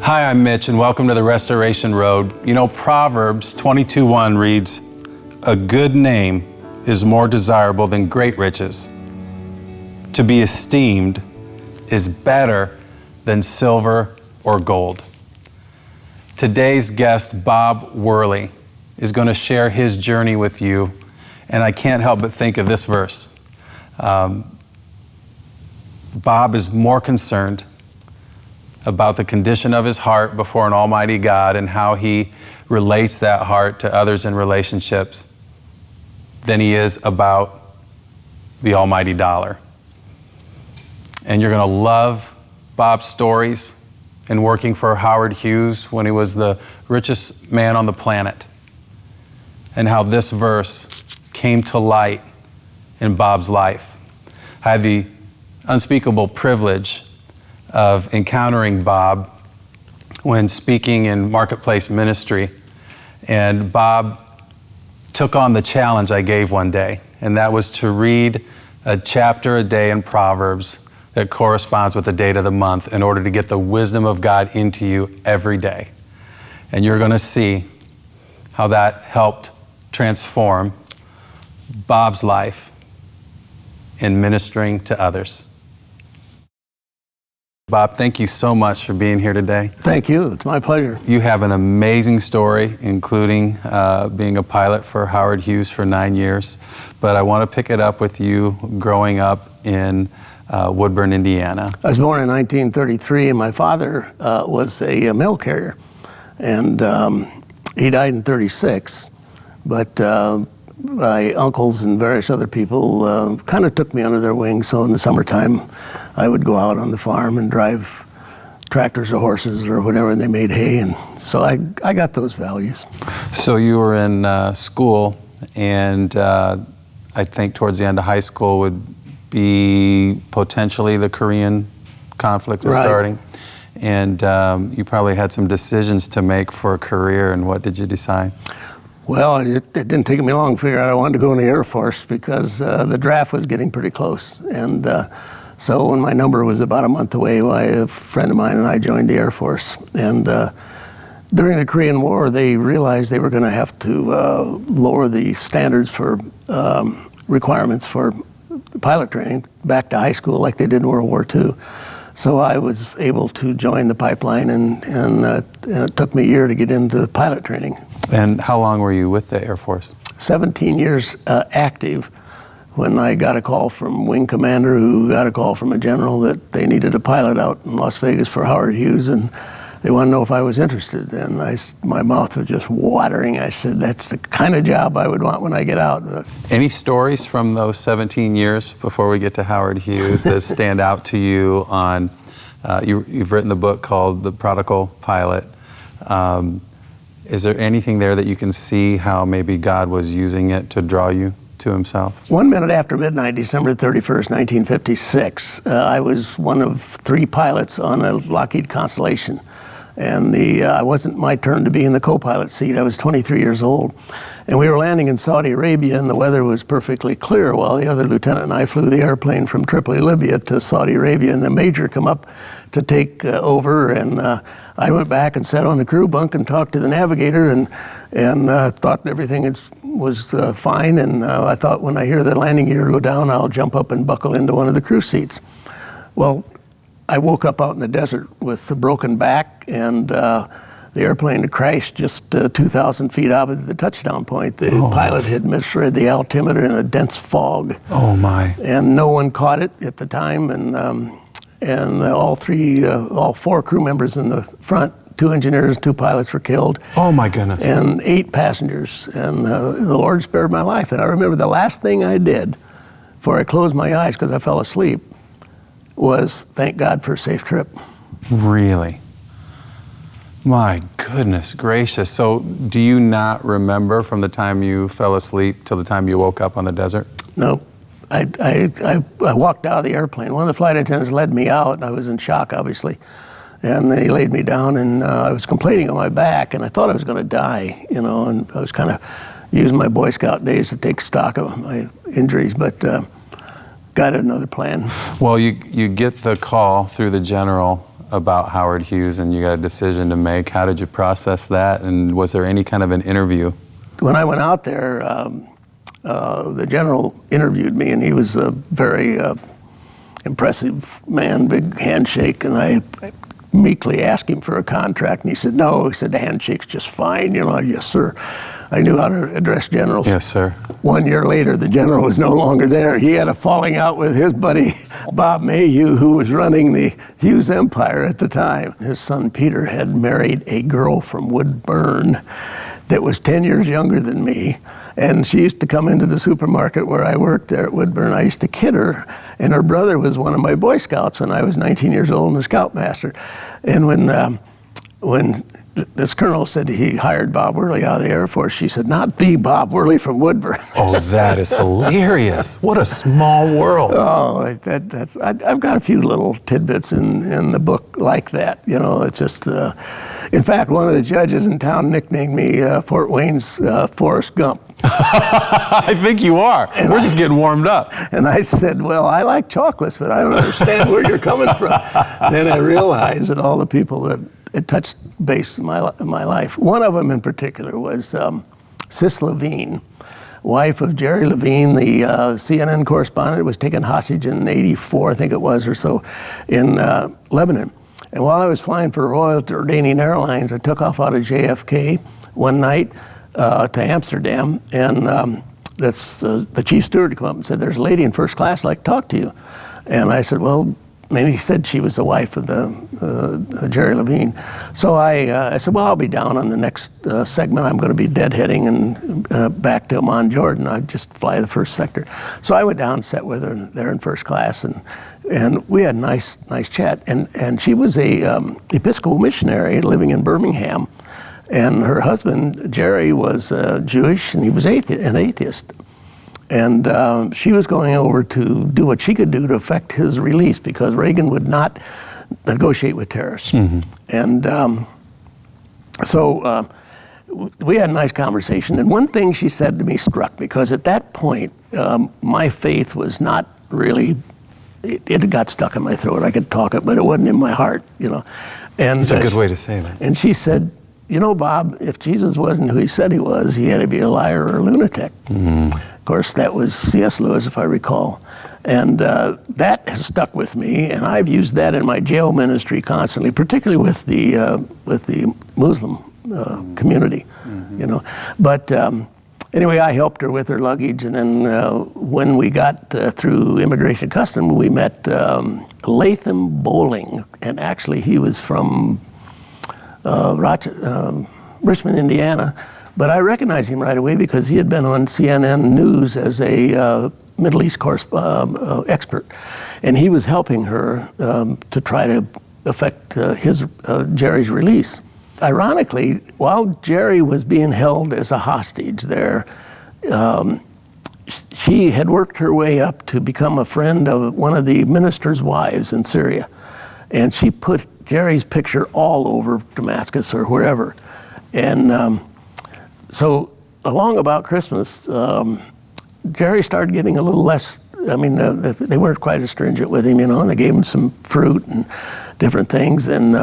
Hi, I'm Mitch, and welcome to the Restoration Road. You know, Proverbs 22:1 reads, "A good name is more desirable than great riches. To be esteemed is better than silver or gold." Today's guest, Bob Wearley, is going to share his journey with you, and I can't help but think of this verse. Bob is more concerned about the condition of his heart before an almighty God and how he relates that heart to others in relationships than he is about the almighty dollar. And you're going to love Bob's stories in working for Howard Hughes when he was the richest man on the planet, and how this verse came to light in Bob's life. I had the unspeakable privilege of encountering Bob when speaking in Marketplace Ministry, and Bob took on the challenge I gave one day, and that was to read a chapter a day in Proverbs that corresponds with the date of the month in order to get the wisdom of God into you every day. And you're going to see how that helped transform Bob's life in ministering to others. Bob, thank you so much for being here today. Thank you. It's my pleasure. You have an amazing story, including being a pilot for Howard Hughes for 9 years. But I want to pick it up with you growing up in Woodburn, Indiana. I was born in 1933, and my father was a mail carrier. And he died in 36. But my uncles and various other people kind of took me under their wing. So in the summertime, I would go out on the farm and drive tractors or horses or whatever, and they made hay. And so I got those values. So you were in school, and I think towards the end of high school would be potentially the Korean conflict was starting. And you probably had some decisions to make for a career, and what did you decide? Well, it didn't take me long to figure out I wanted to go in the Air Force because the draft was getting pretty close. And so when my number was about a month away, a friend of mine and I joined the Air Force. And during the Korean War, they realized they were going to have to lower the standards for requirements for pilot training back to high school like they did in World War II. So I was able to join the pipeline, and it took me a year to get into pilot training. And how long were you with the Air Force? 17 years active, when I got a call from wing commander who got a call from a general that they needed a pilot out in Las Vegas for Howard Hughes, and they wanted to know if I was interested. And my mouth was just watering. I said, that's the kind of job I would want when I get out. Any stories from those 17 years before we get to Howard Hughes that stand out to you on, you've written the book called The Prodigal Pilot. Is there anything there that you can see how maybe God was using it to draw you to himself? 1 minute after midnight, December 31st, 1956, I was one of 3 pilots on a Lockheed Constellation. And it wasn't my turn to be in the co-pilot seat. I was 23 years old. And we were landing in Saudi Arabia, and the weather was perfectly clear while the other lieutenant and I flew the airplane from Tripoli, Libya to Saudi Arabia. And the major come up to take over, and I went back and sat on the crew bunk and talked to the navigator, and thought everything was fine. And I thought, when I hear the landing gear go down, I'll jump up and buckle into one of the crew seats. Well, I woke up out in the desert with a broken back, and the airplane had crashed just 2,000 feet out of the touchdown point. The pilot had misread the altimeter in a dense fog. Oh my! And no one caught it at the time, and all 4 crew members in the front, 2 engineers, 2 pilots were killed. Oh my goodness! And 8 passengers, and the Lord spared my life. And I remember the last thing I did before I closed my eyes because I fell asleep was thank God for a safe trip. Really? My goodness gracious. So do you not remember from the time you fell asleep till the time you woke up on the desert? No. I walked out of the airplane. One of the flight attendants led me out. I was in shock, obviously. And they laid me down, and I was complaining on my back, and I thought I was going to die, and I was kind of using my Boy Scout days to take stock of my injuries, but got another plan. Well, you get the call through the general about Howard Hughes and you got a decision to make. How did you process that? And was there any kind of an interview? When I went out there, the general interviewed me, and he was a very impressive man, big handshake, and I meekly asked him for a contract, and he said, no. He said, the handshake's just fine. Yes, sir. I knew how to address generals. Yes, sir. 1 year later, the general was no longer there. He had a falling out with his buddy, Bob Mayhew, who was running the Hughes Empire at the time. His son, Peter, had married a girl from Woodburn that was 10 years younger than me. And she used to come into the supermarket where I worked there at Woodburn. I used to kid her, and her brother was one of my Boy Scouts when I was 19 years old and a Scoutmaster. And when this colonel said he hired Bob Wearley out of the Air Force, she said, not the Bob Wearley from Woodburn. Oh, that is hilarious. What a small world. Oh, I've got a few little tidbits in the book like that. It's just, in fact, one of the judges in town nicknamed me Fort Wayne's Forrest Gump. I think you are. We're just getting warmed up. And I said, well, I like chocolates, but I don't understand where you're coming from. Then I realized that all the people that it touched base in my life. One of them in particular was Sis Levine, wife of Jerry Levine, the CNN correspondent, was taken hostage in '84, I think it was, or so, in Lebanon. And while I was flying for Royal Jordanian Airlines, I took off out of JFK one night to Amsterdam, and the chief steward came up and said, there's a lady in first class I'd like to talk to you. And I said, well, and he said she was the wife of the Jerry Levine. So I said, well, I'll be down on the next segment. I'm going to be deadheading and back to Amman, Jordan. I'd just fly the first sector. So I went down and sat with her there in first class, and we had a nice chat. And she was a Episcopal missionary living in Birmingham, and her husband, Jerry, was Jewish, and he was an atheist. And she was going over to do what she could do to affect his release, because Reagan would not negotiate with terrorists. Mm-hmm. And so we had a nice conversation. And one thing she said to me struck me, because at that point, my faith was not really, it got stuck in my throat. I could talk it, but it wasn't in my heart, And it's a good way to say that. And she said, Bob, if Jesus wasn't who he said he was, he had to be a liar or a lunatic. Mm. Of course, that was C.S. Lewis, if I recall. And that has stuck with me, and I've used that in my jail ministry constantly, particularly with the Muslim community, But anyway, I helped her with her luggage, and then when we got through Immigration Customs, we met Latham Bowling, and actually he was from Richmond, Indiana, but I recognized him right away because he had been on CNN News as a Middle East expert, and he was helping her to try to affect Jerry's release. Ironically, while Jerry was being held as a hostage there, she had worked her way up to become a friend of one of the minister's wives in Syria, and she put Jerry's picture all over Damascus or wherever. And so along about Christmas, Jerry started getting a little less, they weren't quite as stringent with him, and they gave him some fruit and different things. And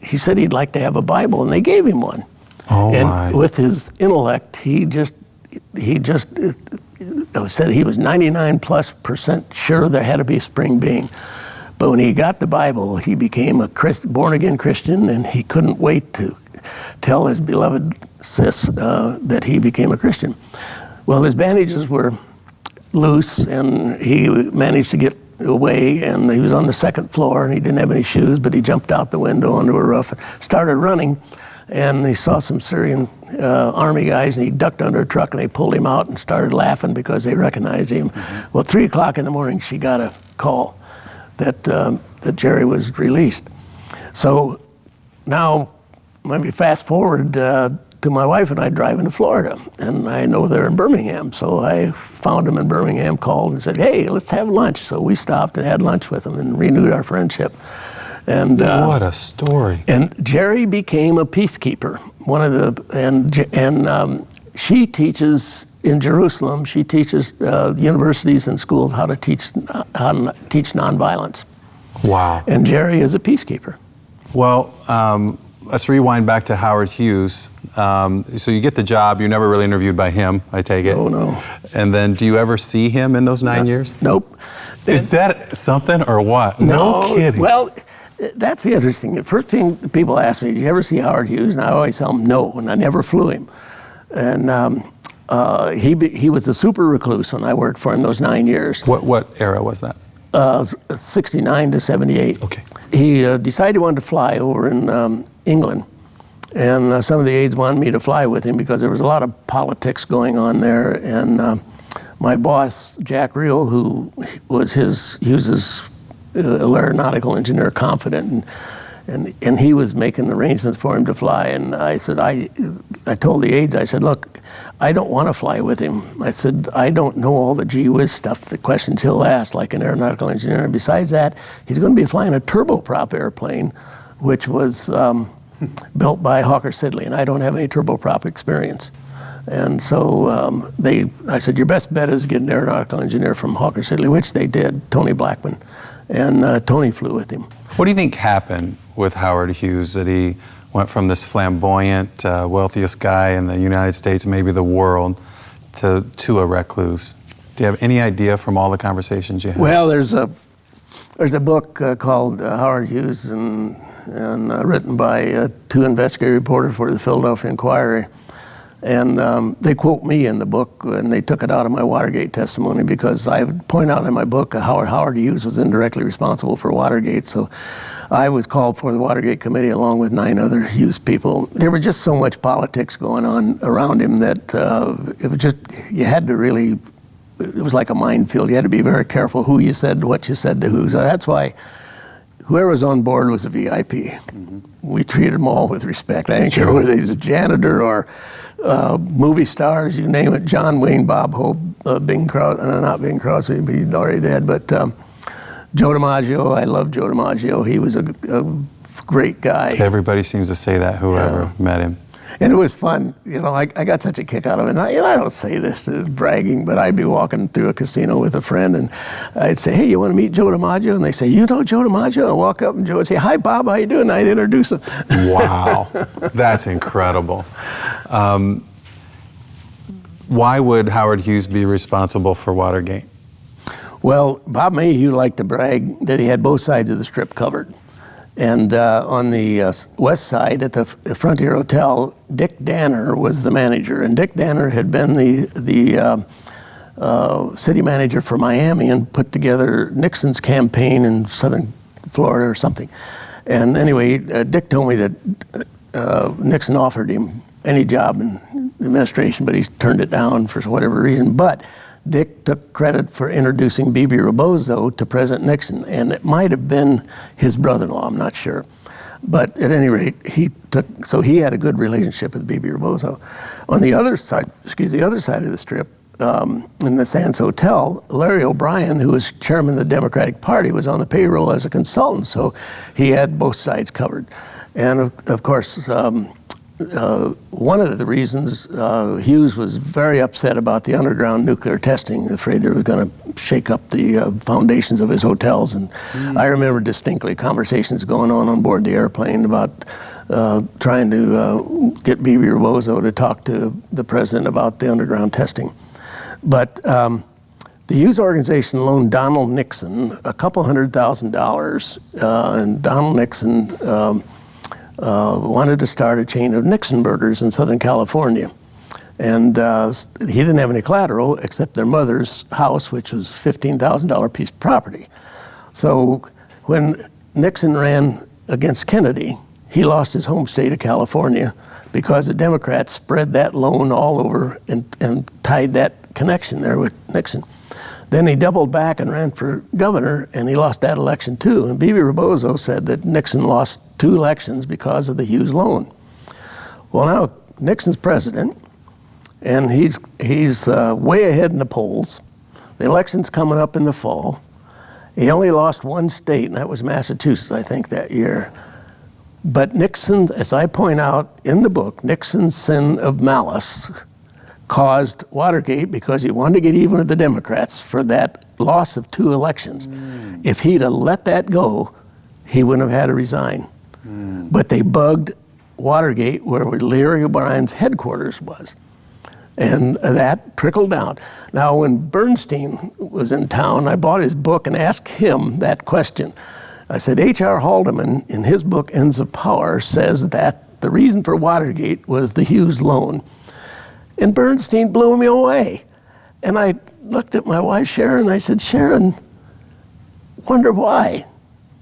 he said he'd like to have a Bible, and they gave him one. Oh, and my. With his intellect, he just said he was 99+% sure there had to be a spring being. But when he got the Bible, he became a born-again Christian, and he couldn't wait to tell his beloved sis that he became a Christian. Well, his bandages were loose, and he managed to get away, and he was on the second floor, and he didn't have any shoes, but he jumped out the window onto a roof, started running, and he saw some Syrian army guys, and he ducked under a truck, and they pulled him out and started laughing because they recognized him. Mm-hmm. Well, 3 o'clock in the morning, she got a call that Jerry was released. So now, maybe fast forward to my wife and I driving to Florida, and I know they're in Birmingham, so I found them in Birmingham, called and said, hey, let's have lunch. So we stopped and had lunch with them and renewed our friendship. And what a story! And Jerry became a peacekeeper. She teaches in Jerusalem. She teaches universities and schools how to teach nonviolence. Wow! And Jerry is a peacekeeper. Well, let's rewind back to Howard Hughes. So you get the job. You're never really interviewed by him, I take it. Oh, no. And then do you ever see him in those 9 years? Nope. Is that something or what? No kidding. Well, that's the interesting. The first thing people ask me, did you ever see Howard Hughes? And I always tell them no, and I never flew him. And he was a super recluse when I worked for him those 9 years. What era was that? 69 to 78. Okay. He decided he wanted to fly over in England. And some of the aides wanted me to fly with him because there was a lot of politics going on there. And my boss, Jack Reel, who was Hughes's aeronautical engineer confident, and he was making arrangements for him to fly. And I said, I told the aides, I said, look, I don't want to fly with him. I said, I don't know all the gee whiz stuff, the questions he'll ask, like an aeronautical engineer. And besides that, he's going to be flying a turboprop airplane, which was built by Hawker Siddeley, and I don't have any turboprop experience. And so I said, your best bet is to get an aeronautical engineer from Hawker Siddeley, which they did, Tony Blackman. And Tony flew with him. What do you think happened with Howard Hughes, that he went from this flamboyant, wealthiest guy in the United States, maybe the world, to a recluse? Do you have any idea from all the conversations you had? Well, there's a book called Howard Hughes, and written by two investigative reporters for the Philadelphia Inquirer. And they quote me in the book, and they took it out of my Watergate testimony because I point out in my book how Howard Hughes was indirectly responsible for Watergate. So I was called for the Watergate committee along with 9 other Hughes people. There was just so much politics going on around him that it was just, you had to really, it was like a minefield. You had to be very careful who you said, what you said to who. So that's why whoever was on board was a VIP. Mm-hmm. We treated them all with respect. I didn't care whether he was a janitor or movie stars, you name it. John Wayne, Bob Hope, Bing Crosby, not Bing Crosby, he's already dead, but Joe DiMaggio. I love Joe DiMaggio. He was a great guy. Everybody seems to say that, whoever met him. And it was fun. You know, I got such a kick out of it. And I don't say this as bragging, but I'd be walking through a casino with a friend, and I'd say, hey, you want to meet Joe DiMaggio? And they say, you know Joe DiMaggio? I walk up, and Joe would say, hi, Bob, how you doing? I'd introduce him. Wow. That's incredible. Why would Howard Hughes be responsible for Watergate? Well, Bob Mayhew liked to brag that he had both sides of the strip covered. And on the west side at the Frontier Hotel, Dick Danner was the manager. And Dick Danner had been the city manager for Miami and put together Nixon's campaign in southern Florida or something. And anyway, Dick told me that Nixon offered him any job in the administration, but he turned it down for whatever reason. But Dick took credit for introducing Bebe Rebozo to President Nixon, and it might have been his brother-in-law, I'm not sure. But at any rate, so he had a good relationship with Bebe Rebozo. On the other side, the other side of the strip, in the Sands Hotel, Larry O'Brien, who was chairman of the Democratic Party, was on the payroll as a consultant, so he had both sides covered. And of course, one of the reasons Hughes was very upset about the underground nuclear testing, afraid they were going to shake up the foundations of his hotels. And I remember distinctly conversations going on board the airplane about trying to get Bebe Rebozo to talk to the president about the underground testing. But the Hughes organization loaned Donald Nixon a couple $100,000, and Donald Nixon wanted to start a chain of Nixon burgers in Southern California. And he didn't have any collateral except their mother's house, which was $15,000 piece of property. So when Nixon ran against Kennedy, he lost his home state of California because the Democrats spread that loan all over and tied that connection there with Nixon. Then he doubled back and ran for governor, and he lost that election too. And Bebe Rebozo said that Nixon lost 2 elections because of the Hughes loan. Well, now Nixon's president, and he's way ahead in the polls. The election's coming up in the fall. He only lost 1 state, and that was Massachusetts, I think, that year. But Nixon, as I point out in the book, Nixon's sin of malice caused Watergate because he wanted to get even with the Democrats for that loss of 2 elections. If he'd have let that go, he wouldn't have had to resign. But they bugged Watergate where Larry O'Brien's headquarters was. And that trickled down. Now, when Bernstein was in town, I bought his book and asked him that question. I said, H.R. Haldeman, in his book, Ends of Power, says that the reason for Watergate was the Hughes loan. And Bernstein blew me away. And I looked at my wife, Sharon, and I said, Sharon, wonder why?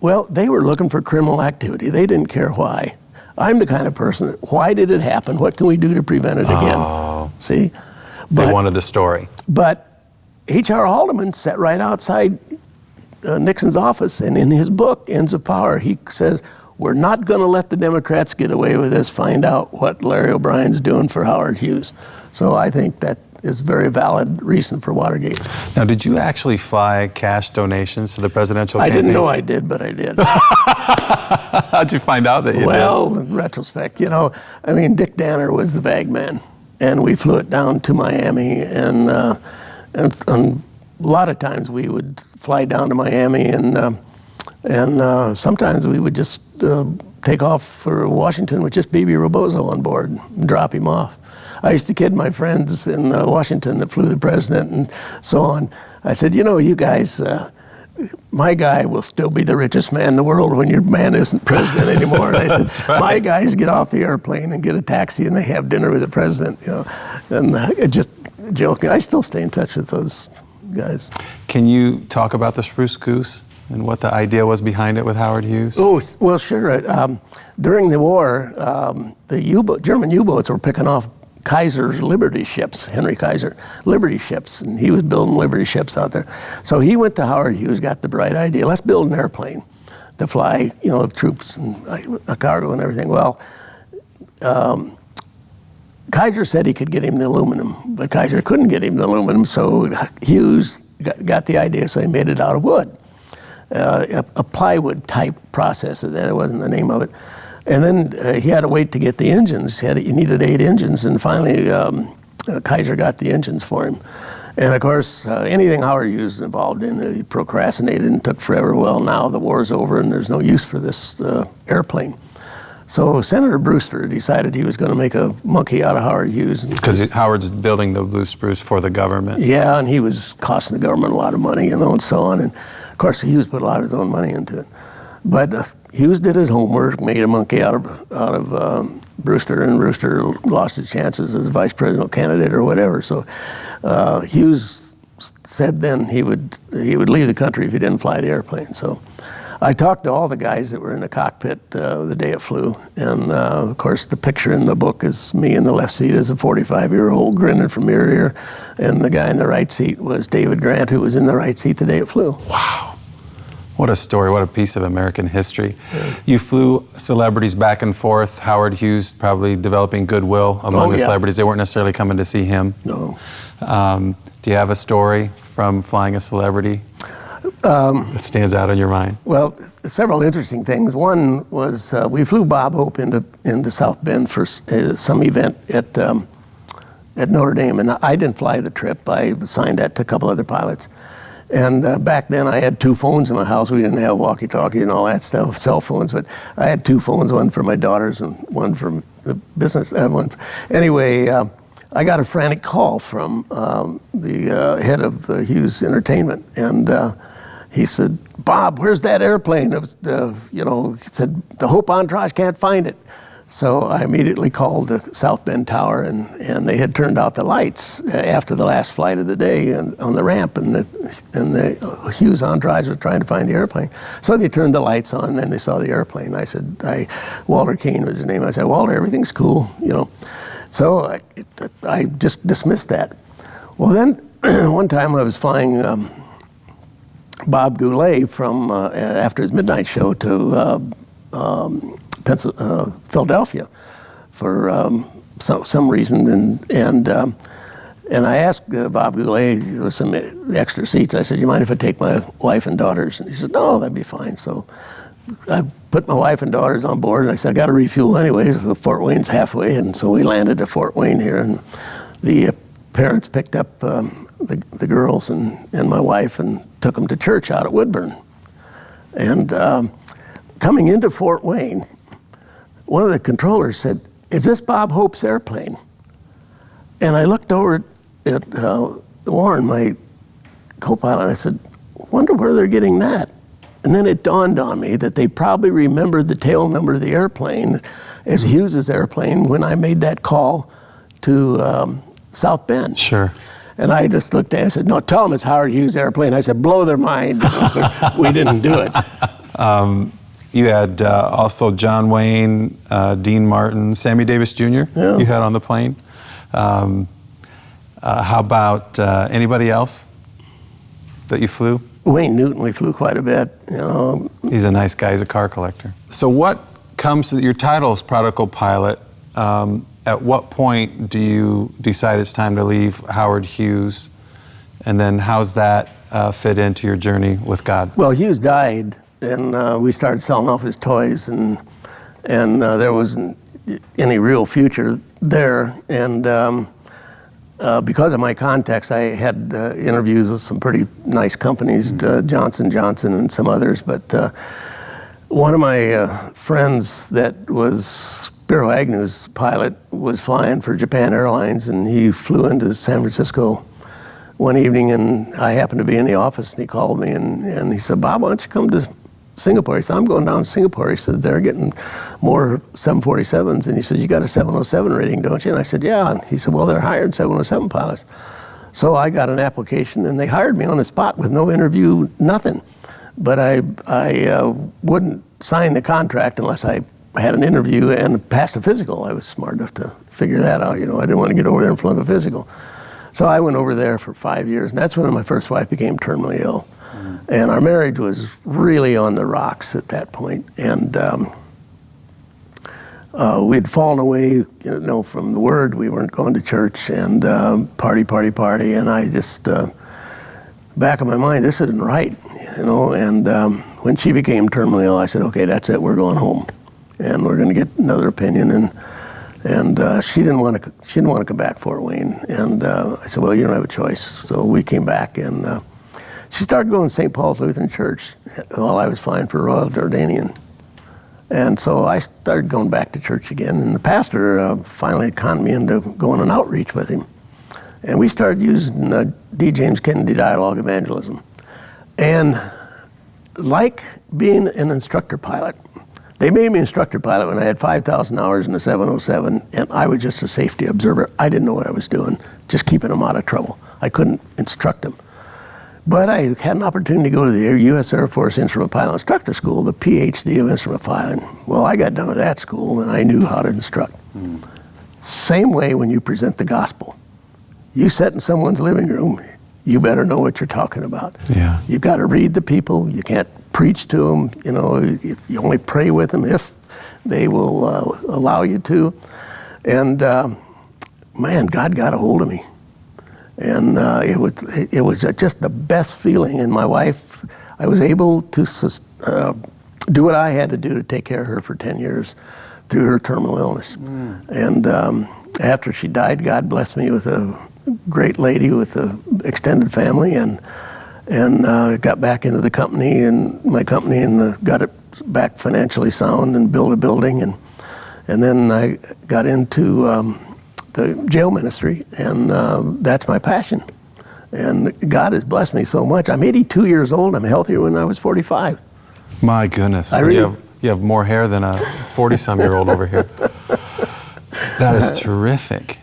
Well, they were looking for criminal activity. They didn't care why. I'm the kind of person that, why did it happen? What can we do to prevent it again? Oh. See? They wanted the story. But H.R. Haldeman sat right outside Nixon's office, and in his book, Ends of Power, he says, we're not going to let the Democrats get away with this, find out what Larry O'Brien's doing for Howard Hughes. So I think that is a very valid reason for Watergate. Now, did you actually fly cash donations to the presidential campaign? I didn't know I did, but I did. How'd you find out that you did? Well, in retrospect, I mean, Dick Danner was the bag man, and we flew it down to Miami, and a lot of times we would fly down to Miami, and sometimes we would just take off for Washington with just B.B. Rebozo on board and drop him off. I used to kid my friends in Washington that flew the president and so on. I said, you guys, my guy will still be the richest man in the world when your man isn't president anymore. And I said, right. My guys get off the airplane and get a taxi and they have dinner with the president. And just joking. I still stay in touch with those guys. Can you talk about the Spruce Goose and what the idea was behind it with Howard Hughes? Oh, well, sure. During the war, the German U-boats were picking off Kaiser's Liberty ships, Henry Kaiser, Liberty ships, and he was building Liberty ships out there. So he went to Howard Hughes, got the bright idea, let's build an airplane to fly, the troops and a cargo and everything. Well, Kaiser said he could get him the aluminum, but Kaiser couldn't get him the aluminum, so Hughes got the idea, so he made it out of wood. A plywood type process, that wasn't the name of it. And then he had to wait to get the engines. He needed 8 engines, and finally Kaiser got the engines for him. And of course, anything Howard Hughes was involved in, he procrastinated and took forever. Well, now the war's over and there's no use for this airplane. So Senator Brewster decided he was going to make a monkey out of Howard Hughes. Because Howard's building the Blue Spruce for the government. Yeah, and he was costing the government a lot of money, and so on. And of course, Hughes put a lot of his own money into it. But Hughes did his homework, made a monkey out of Brewster, and Brewster lost his chances as vice presidential candidate or whatever. So Hughes said then he would leave the country if he didn't fly the airplane. So I talked to all the guys that were in the cockpit the day it flew, and of course the picture in the book is me in the left seat as a 45-year-old grinning from ear to ear, and the guy in the right seat was David Grant, who was in the right seat the day it flew. Wow. What a story, what a piece of American history. You flew celebrities back and forth, Howard Hughes probably developing goodwill among the celebrities. They weren't necessarily coming to see him. No. Do you have a story from flying a celebrity that stands out in your mind? Well, several interesting things. One was we flew Bob Hope into South Bend for some event at Notre Dame, and I didn't fly the trip. I assigned that to a couple other pilots. And back then I had 2 phones in my house. We didn't have walkie-talkie and all that stuff, cell phones, but I had 2 phones, one for my daughters and one from the business. Anyway, I got a frantic call from the head of the Hughes Entertainment, and he said, Bob, where's that airplane? He said, the Hope Entourage can't find it. So I immediately called the South Bend Tower, and they had turned out the lights after the last flight of the day on the ramp, and the Hughes entourage was trying to find the airplane. So they turned the lights on, and they saw the airplane. I said, Walter Kane was his name. I said, Walter, everything's cool, So I just dismissed that. Well, then one time I was flying Bob Goulet from after his midnight show to Philadelphia for some reason, and I asked Bob Goulet, there was some extra seats. I said, you mind if I take my wife and daughters? And he said, no, that'd be fine. So I put my wife and daughters on board, and I said, I got to refuel anyway, so Fort Wayne's halfway, and so we landed at Fort Wayne here, and the parents picked up the girls and my wife and took them to church out at Woodburn. And coming into Fort Wayne, one of the controllers said, "Is this Bob Hope's airplane?" And I looked over at Warren, my co-pilot, and I said, "Wonder where they're getting that." And then it dawned on me that they probably remembered the tail number of the airplane as Hughes's airplane when I made that call to South Bend. Sure. And I just looked at it and said, "No, tell them it's Howard Hughes' airplane." I said, "Blow their mind." We didn't do it. You had also John Wayne, Dean Martin, Sammy Davis Jr. Yeah. You had on the plane. How about anybody else that you flew? Wayne Newton, we flew quite a bit, you know. He's a nice guy. He's a car collector. So what comes to your title is Prodigal Pilot. At what point do you decide it's time to leave Howard Hughes? And then how's that fit into your journey with God? Well, Hughes died, and we started selling off his toys, and there wasn't any real future there. And because of my contacts, I had interviews with some pretty nice companies, Johnson & Johnson and some others. But one of my friends that was Spiro Agnew's pilot was flying for Japan Airlines, and he flew into San Francisco one evening, and I happened to be in the office, and he called me, and he said, "Bob, why don't you come to Singapore?" He said, "I'm going down to Singapore." He said, "They're getting more 747s. And he said, "You got a 707 rating, don't you?" And I said, "Yeah." And he said, "Well, they're hiring 707 pilots." So I got an application, and they hired me on the spot with no interview, nothing. But I wouldn't sign the contract unless I had an interview and passed a physical. I was smart enough to figure that out. You know, I didn't want to get over there and flunk a physical. So I went over there for 5 years, and that's when my first wife became terminally ill. And our marriage was really on the rocks at that point. And we'd fallen away, you know, from the Word. We weren't going to church, and party. And I just, back of my mind, this isn't right, you know. And when she became terminally ill, I said, "Okay, that's it. We're going home, and we're going to get another opinion." And she didn't want to come back, Fort Wayne. And I said, "Well, you don't have a choice." So we came back, and she started going to St. Paul's Lutheran Church while I was flying for Royal Jordanian. And so I started going back to church again, and the pastor finally conned me into going on outreach with him. And we started using D. James Kennedy dialogue evangelism. And like being an instructor pilot, they made me instructor pilot when I had 5,000 hours in a 707, and I was just a safety observer. I didn't know what I was doing, just keeping them out of trouble. I couldn't instruct them. But I had an opportunity to go to the U.S. Air Force Instrument Pilot Instructor School, the PhD of Instrument Piloting. Well, I got done with that school, and I knew how to instruct. Same way when you present the gospel. You sit in someone's living room, you better know what you're talking about. Yeah. You've got to read the people. You can't preach to them. You know, you only pray with them if they will allow you to. And man, God got a hold of me. And it was just the best feeling. And my wife, I was able to do what I had to do to take care of her for 10 years through her terminal illness. And after she died, God blessed me with a great lady with an extended family, and got back into the company and my company, and got it back financially sound and built a building. And then I got into the jail ministry, and that's my passion. And God has blessed me so much. I'm 82 years old. I'm healthier than I was 45. My goodness. You have more hair than a 40-some-year-old over here. That is terrific.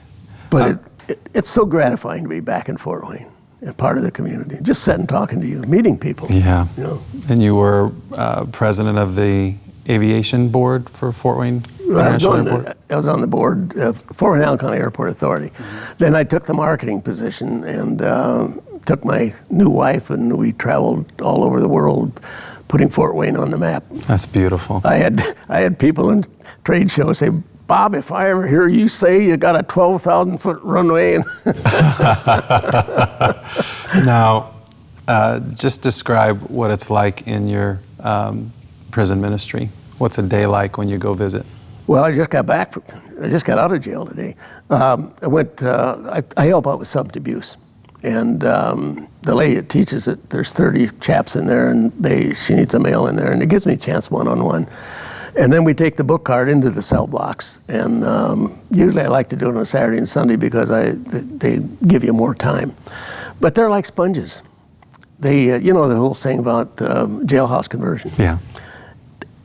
But it's so gratifying to be back in Fort Wayne and part of the community. Just sitting talking to you, meeting people. Yeah. You know. And you were president of the aviation board for Fort Wayne International Airport? I was on the board of Fort Wayne Allen County Airport Authority. Then I took the marketing position and took my new wife, and we traveled all over the world putting Fort Wayne on the map. That's beautiful. I had people in trade shows say, "Bob, if I ever hear you say you got a 12,000-foot runway." Now, just describe what it's like in your prison ministry. What's a day like when you go visit? Well, I just got out of jail today. I help out with substance abuse. And the lady that teaches it, there's 30 chaps in there, and she needs a male in there, and it gives me a chance one-on-one. And then we take the book card into the cell blocks. And usually I like to do it on a Saturday and Sunday because they give you more time. But they're like sponges. They, you know, the whole saying about jailhouse conversion. Yeah.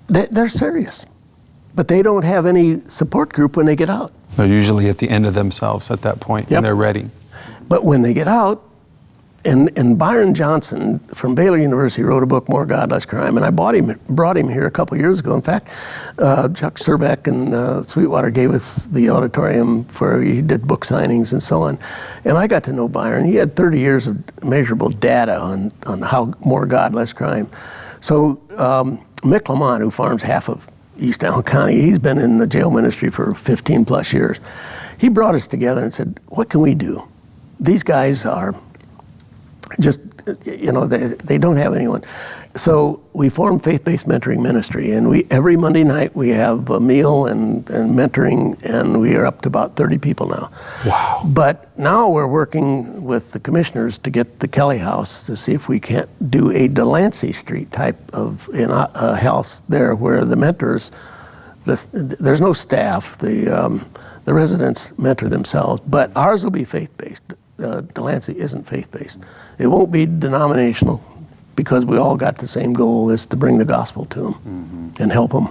They're serious. But they don't have any support group when they get out. They're usually at the end of themselves at that point, Yep. and they're ready. But when they get out, and Byron Johnson from Baylor University wrote a book, More God, Less Crime, and I brought him here a couple years ago. In fact, Chuck Serbeck and Sweetwater gave us the auditorium where he did book signings and so on. And I got to know Byron. He had 30 years of measurable data on how More God, Less Crime. So Mick Lamont, who farms half of East Allen County, he's been in the jail ministry for 15 plus years. He brought us together and said, what can we do? These guys are just, you know, they don't have anyone. So we formed Faith-Based Mentoring Ministry, and every Monday night we have a meal and mentoring, and we are up to about 30 people now. Wow. But now we're working with the commissioners to get the Kelly House to see if we can't do a Delancey Street type of a house there where the mentors, there's no staff, the residents mentor themselves, but ours will be faith-based. Delancey isn't faith-based. It won't be denominational because we all got the same goal, is to bring the gospel to them and help them.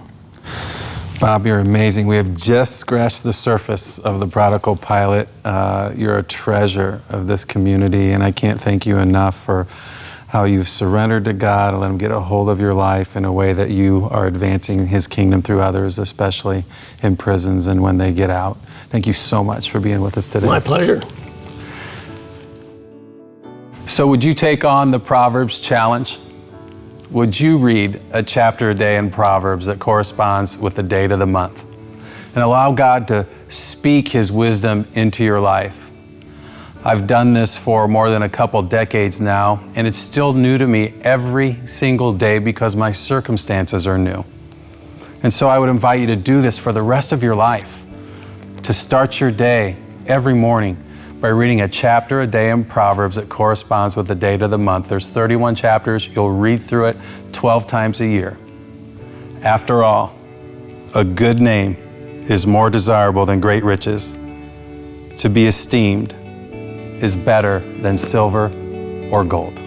Bob, you're amazing. We have just scratched the surface of the Prodigal Pilot. You're a treasure of this community, and I can't thank you enough for how you've surrendered to God and let Him get a hold of your life in a way that you are advancing His kingdom through others, especially in prisons and when they get out. Thank you so much for being with us today. My pleasure. So would you take on the Proverbs challenge? Would you read a chapter a day in Proverbs that corresponds with the date of the month and allow God to speak His wisdom into your life? I've done this for more than a couple decades now, and it's still new to me every single day because my circumstances are new. And so I would invite you to do this for the rest of your life, to start your day every morning by reading a chapter a day in Proverbs that corresponds with the date of the month. There's 31 chapters. You'll read through it 12 times a year. After all, a good name is more desirable than great riches. To be esteemed is better than silver or gold.